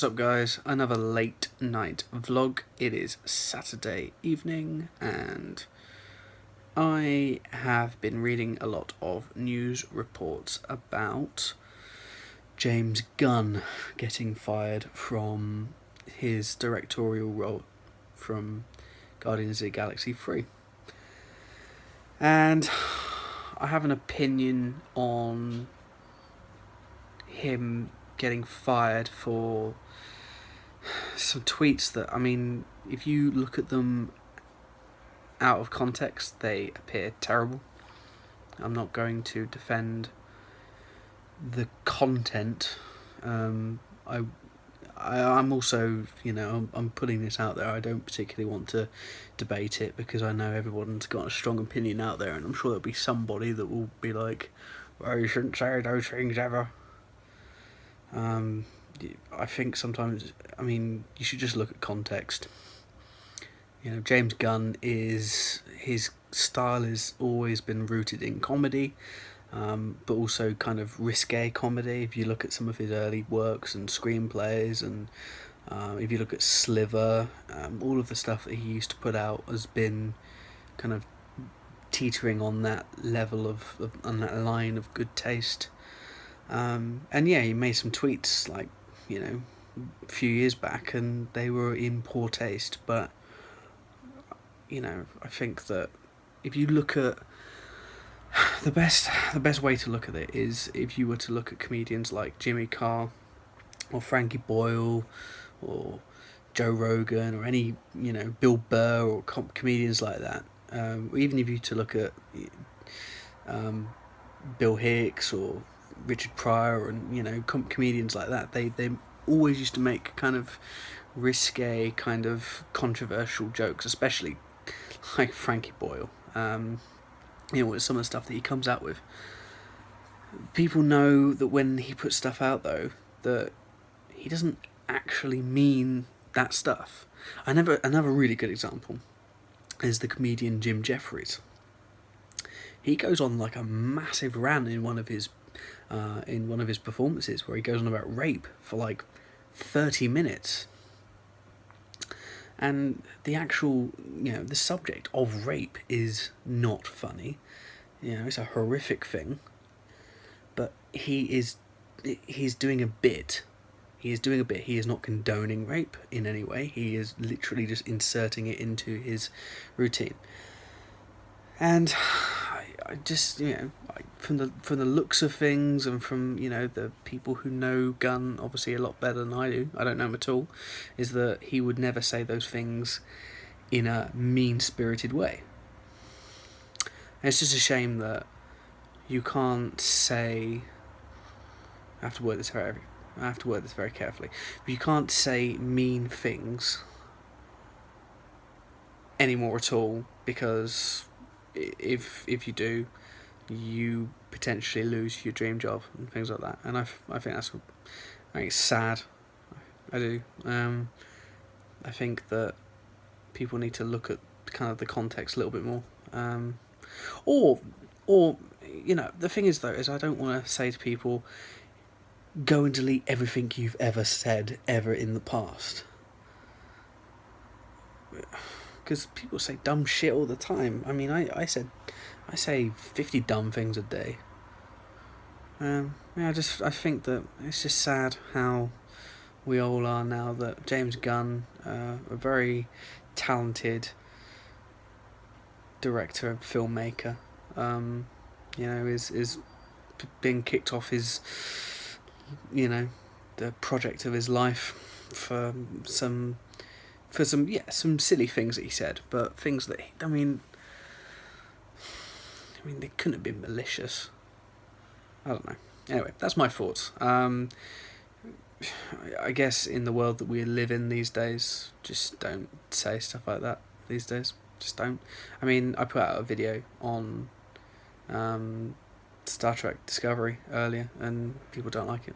What's up guys, another late night vlog. It is Saturday evening and I have been reading a lot of news reports about James Gunn getting fired from his directorial role from Guardians of the Galaxy 3. And I have an opinion on him getting fired for some tweets that, if you look at them out of context, they appear terrible. I'm not going to defend the content. I'm also, I'm putting this out there. I don't particularly want to debate it because I know everyone's got a strong opinion out there, and I'm sure there'll be somebody that will be like, well, you shouldn't say those things ever. I think sometimes, you should just look at context. James Gunn his style has always been rooted in comedy, but also kind of risque comedy. If you look at some of his early works and screenplays, and if you look at Sliver, all of the stuff that he used to put out has been kind of teetering on that level on that line of good taste. And yeah, he made some tweets like, a few years back, and they were in poor taste. But I think that if you look at the best way to look at it is if you were to look at comedians like Jimmy Carr or Frankie Boyle or Joe Rogan or any Bill Burr or comedians like that. Even if you to look at Bill Hicks or Richard Pryor and comedians like that, they always used to make kind of risque, kind of controversial jokes, especially like Frankie Boyle. With some of the stuff that he comes out with, people know that when he puts stuff out though, that he doesn't actually mean that stuff. Another really good example is the comedian Jim Jeffries. He goes on like a massive rant in one of his performances where he goes on about rape for like 30 minutes. And the actual, the subject of rape is not funny. It's a horrific thing. But he's doing a bit. He is doing a bit. He is not condoning rape in any way. He is literally just inserting it into his routine. And I just, from the looks of things and from, the people who know Gunn obviously a lot better than I do, I don't know him at all, is that he would never say those things in a mean-spirited way. And it's just a shame that you can't say, I have to word this very carefully, but you can't say mean things anymore at all, because if you do, you potentially lose your dream job and things like that. And I think it's sad. I do. I think that people need to look at kind of the context a little bit more. Or the thing is though, is I don't want to say to people, go and delete everything you've ever said ever in the past. Because people say dumb shit all the time. I say 50 dumb things a day. I think that it's just sad how we all are now that James Gunn, a very talented director and filmmaker, is being kicked off his, the project of his life for some silly things that he said, but things that they couldn't have been malicious. I don't know. Anyway, that's my thoughts. I guess in the world that we live in these days, just don't say stuff like that these days. Just don't. I put out a video on Star Trek Discovery earlier, and people don't like it.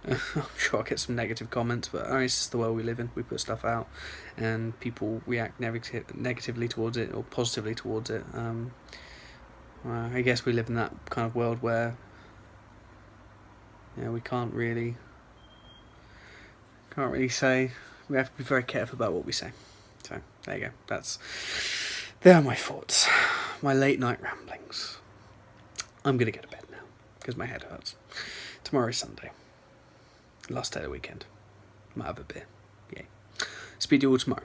I'm sure I'll get some negative comments, but it's just the world we live in. We put stuff out, and people react negatively towards it or positively towards it. I guess we live in that kind of world where we can't really Can't really say. We have to be very careful about what we say. So, there you go. There are my thoughts. My late night ramblings. I'm going to go to bed now, because my head hurts. Tomorrow's Sunday. Last day of the weekend. Might have a beer. Yay. Speak to you all tomorrow.